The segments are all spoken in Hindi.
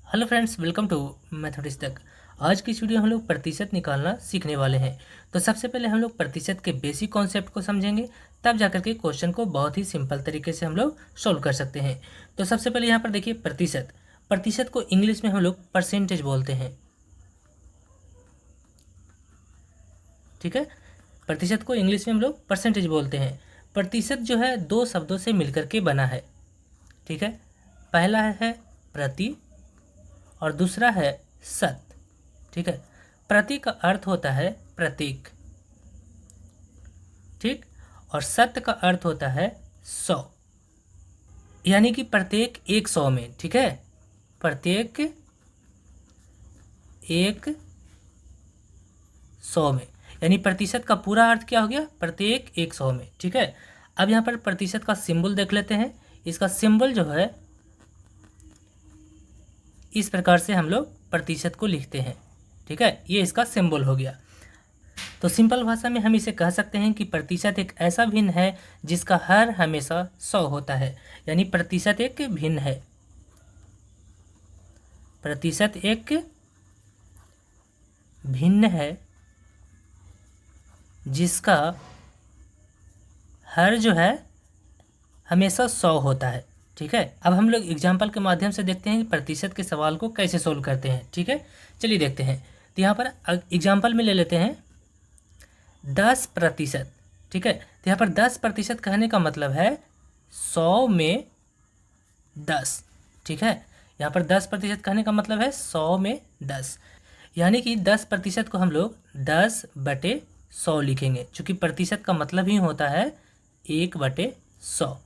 Hello friends, welcome to mathematics तक। आज की इस वीडियो में हम लोग प्रतिशत निकालना सीखने वाले हैं। तो सबसे पहले हम लोग प्रतिशत के बेसिक कॉन्सेप्ट को समझेंगे, तब जाकर के क्वेश्चन को बहुत ही सिंपल तरीके से हम लोग सॉल्व कर सकते हैं। तो सबसे पहले यहाँ पर देखिए प्रतिशत। प्रतिशत को इंग्लिश में हम लोग परसेंटेज बोलते हैं। ठीक है, प्रतिशत को इंग्लिश में हम लोग परसेंटेज बोलते हैं। प्रतिशत जो है दो शब्दों से मिलकर के बना है। ठीक है, पहला है प्रति और दूसरा है शत। ठीक है, प्रति का अर्थ होता है प्रतीक, ठीक, और शत का अर्थ होता है 100, यानी कि प्रत्येक 100 में। ठीक है, प्रत्येक 100 में, यानी प्रतिशत का पूरा अर्थ क्या हो गया, प्रत्येक 100 में। ठीक है, अब यहाँ पर प्रतिशत का सिंबल देख लेते हैं। इसका सिंबल जो है इस प्रकार से हम लोग प्रतिशत को लिखते हैं। ठीक है, ये इसका सिंबल हो गया। तो सिंपल भाषा में हम इसे कह सकते हैं कि प्रतिशत एक ऐसा भिन्न है जिसका हर हमेशा 100 होता है, यानी प्रतिशत एक भिन्न है। प्रतिशत एक भिन्न है जिसका हर जो है हमेशा 100 होता है। ठीक है, अब हम लोग एग्जाम्पल के माध्यम से देखते हैं कि प्रतिशत के सवाल को कैसे सोल्व करते हैं। ठीक है, चलिए देखते हैं। तो यहाँ पर एग्जाम्पल में ले लेते हैं 10%। ठीक है, तो यहाँ पर 10% कहने का मतलब है 100 में 10। ठीक है, यहाँ पर 10% कहने का मतलब है 100 में 10, यानी कि 10% को हम लोग 10/100 लिखेंगे, चूँकि प्रतिशत का मतलब ही होता है 1/100।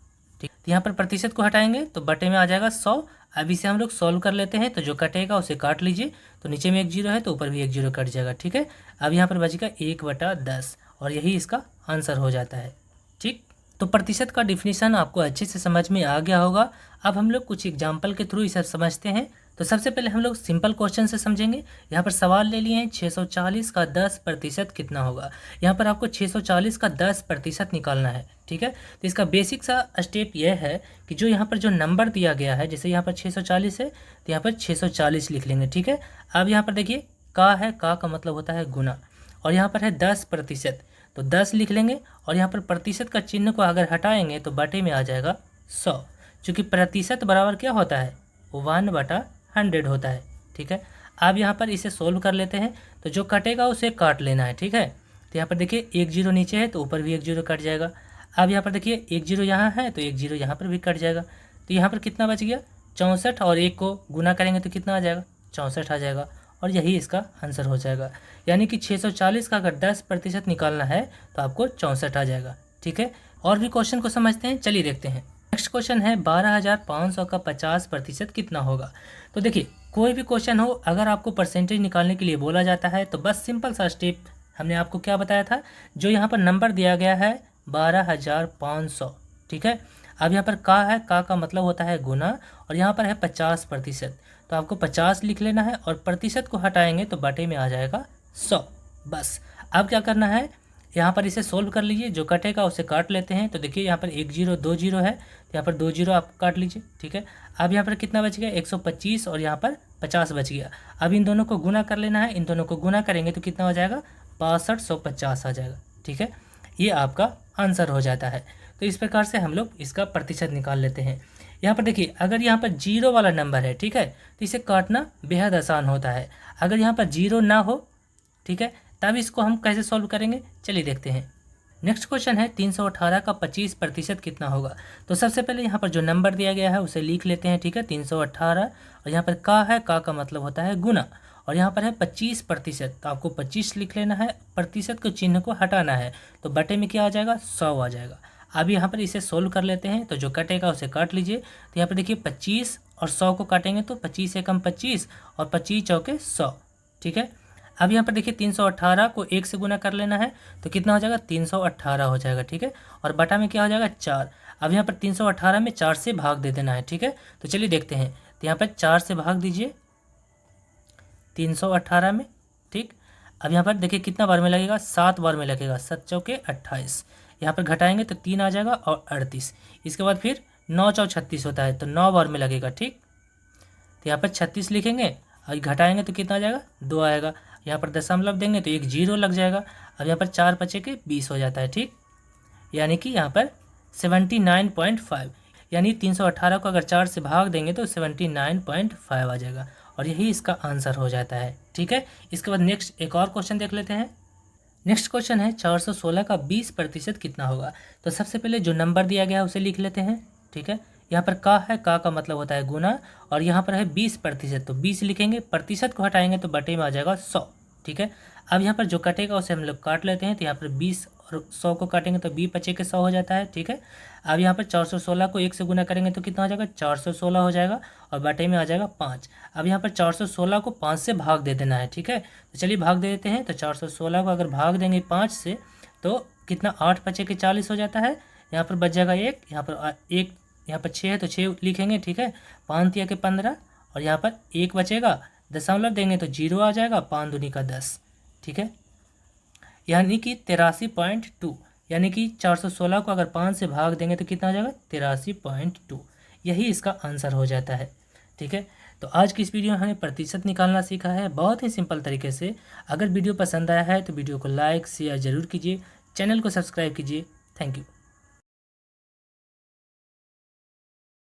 ठीक, तो यहाँ पर प्रतिशत को हटाएंगे तो बटे में आ जाएगा 100। अब इसे हम लोग सॉल्व कर लेते हैं, तो जो कटेगा उसे काट लीजिए। तो नीचे में एक जीरो है तो ऊपर भी एक जीरो कट जाएगा। ठीक है, अब यहाँ पर बचेगा 1/10 और यही इसका आंसर हो जाता है। ठीक, तो प्रतिशत का डिफिनीशन आपको अच्छे से समझ में आ गया होगा। अब हम लोग कुछ एग्जाम्पल के थ्रू इसे समझते हैं। तो सबसे पहले हम लोग सिंपल क्वेश्चन से समझेंगे। यहाँ पर सवाल ले लिए हैं 640 का 10% कितना होगा। यहाँ पर आपको 640 का 10% निकालना है। ठीक है, तो इसका बेसिक सा स्टेप यह है कि जो यहाँ पर जो नंबर दिया गया है, जैसे यहाँ पर 640 है तो यहाँ पर 640 लिख लेंगे। ठीक है, अब यहाँ पर देखिए का है, का मतलब होता है गुना, और यहाँ पर है 10%, तो 10 लिख लेंगे। और यहाँ पर प्रतिशत का चिन्ह को अगर हटाएंगे तो बटे में आ जाएगा 100, चूँकि प्रतिशत बराबर क्या होता है, 1/100 होता है। ठीक है, अब यहाँ पर इसे सोल्व कर लेते हैं। तो जो कटेगा उसे काट लेना है। ठीक है, तो यहाँ पर देखिए एक जीरो नीचे है तो ऊपर भी एक जीरो कट जाएगा। अब यहाँ पर देखिए एक जीरो यहाँ है तो एक जीरो यहाँ पर भी कट जाएगा। तो यहाँ पर कितना बच गया, 64, और एक को गुना करेंगे तो कितना आ जाएगा, 64 आ जाएगा, और यही इसका आंसर हो जाएगा। यानी कि 640 का अगर 10% निकालना है तो आपको 64 आ जाएगा। ठीक है, और भी क्वेश्चन को समझते हैं, चलिए देखते हैं। नेक्स्ट क्वेश्चन है 12,500 का 50% कितना होगा। तो देखिए कोई भी क्वेश्चन हो, अगर आपको परसेंटेज निकालने के लिए बोला जाता है तो बस सिंपल सा स्टेप हमने आपको क्या बताया था, जो यहाँ पर नंबर दिया गया है 12,500। ठीक है, अब यहाँ पर का है, का मतलब होता है गुना, और यहाँ पर है 50%, तो आपको 50 लिख लेना है, और प्रतिशत को हटाएंगे तो बटे में आ जाएगा 100। बस अब क्या करना है, यहाँ पर इसे सोल्व कर लीजिए, जो कटेगा उसे काट लेते हैं। तो देखिए यहाँ पर एक जीरो दो जीरो है तो यहाँ पर दो जीरो आप काट लीजिए। ठीक है, अब यहाँ पर कितना बच गया, 125, और यहाँ पर 50 बच गया। अब इन दोनों को गुना कर लेना है, इन दोनों को गुना करेंगे तो कितना हो जाएगा, 6250 आ जाएगा। ठीक है, ये आपका आंसर हो जाता है। तो इस प्रकार से हम लोग इसका प्रतिशत निकाल लेते हैं। यहाँ पर देखिए अगर यहाँ पर जीरो वाला नंबर है, ठीक है, तो इसे काटना बेहद आसान होता है। अगर यहाँ पर जीरो ना हो, ठीक है, तब इसको हम कैसे सॉल्व करेंगे, चलिए देखते हैं। नेक्स्ट क्वेश्चन है 318 का 25% कितना होगा। तो सबसे पहले यहाँ पर जो नंबर दिया गया है उसे लिख लेते हैं। ठीक है, 318, और यहाँ पर का है, का मतलब होता है गुना, और यहाँ पर है 25%, तो आपको 25 लिख लेना है, प्रतिशत को चिन्ह को हटाना है, तो बटे में क्या आ जाएगा, 100 आ जाएगा। अब यहाँ पर इसे सोल्व कर लेते हैं, तो जो कटेगा उसे काट लीजिए। तो यहाँ पर देखिए 25 और 100 को काटेंगे तो 25 एकम 25 और 25 चौके 100। ठीक है, अब यहाँ पर देखिए 318 को 1 से गुना कर लेना है तो कितना हो जाएगा, 318 हो जाएगा। ठीक है, और बटा में क्या हो जाएगा, 4। अब यहाँ पर 318 में 4 से भाग दे देना है। ठीक है, तो चलिए देखते हैं। तो यहाँ पर 4 से भाग दीजिए 318 में। ठीक, अब यहाँ पर देखिए कितना बार में लगेगा, 7 बार में लगेगा, 7 चौके 28। यहाँ पर घटाएंगे तो 3 आ जाएगा और 38। इसके बाद फिर 9 चौ 36 होता है तो 9 बार में लगेगा। ठीक, तो यहाँ पर 36 लिखेंगे और घटाएंगे तो कितना आ जाएगा 2 आएगा। यहाँ पर दशमलव देंगे तो एक जीरो लग जाएगा। अब यहाँ पर 4 बचे के 20 हो जाता है, ठीक। यानी कि यहाँ पर 79.5, यानी 318 को अगर 4 से भाग देंगे तो 79.5 आ जाएगा और यही इसका आंसर हो जाता है, ठीक है। इसके बाद नेक्स्ट एक और क्वेश्चन देख लेते हैं। नेक्स्ट क्वेश्चन है 416 का 20% कितना होगा। तो सबसे पहले जो नंबर दिया गया है उसे लिख लेते हैं, ठीक है। यहाँ पर का है, का मतलब होता है गुना, और यहाँ पर है 20%, तो 20 लिखेंगे, प्रतिशत को हटाएंगे तो बटे में आ जाएगा 100, ठीक है। अब यहाँ पर जो कटेगा उसे हम लोग काट लेते हैं, तो यहाँ पर 20 और 100 को काटेंगे तो 20 बचे के 100 हो जाता है, ठीक है। अब यहाँ पर 416 को 1 से गुना करेंगे तो कितना हो जाएगा 416 हो जाएगा और बटे में आ जाएगा 5। अब यहाँ पर 416 को 5 से भाग दे देना है, ठीक है। तो चलिए भाग दे देते हैं। तो 416 को अगर भाग देंगे 5 से तो कितना 8 बचे के 40 हो जाता है। यहाँ पर बच जाएगा 1, यहाँ पर 1, यहाँ पर 6 है तो 6 लिखेंगे, ठीक है। 5 तिया के 15 और यहाँ पर 1 बचेगा, दशमलव देंगे तो 0 आ जाएगा, 5 दूनी का 10, ठीक है। यानी कि 83.2, यानी कि 416 को अगर 5 से भाग देंगे तो कितना आ जाएगा 83.2, यही इसका आंसर हो जाता है, ठीक है। तो आज की इस वीडियो में हमने प्रतिशत निकालना सीखा है बहुत ही सिंपल तरीके से। अगर वीडियो पसंद आया है तो वीडियो को लाइक शेयर ज़रूर कीजिए, चैनल को सब्सक्राइब कीजिए। Thank you.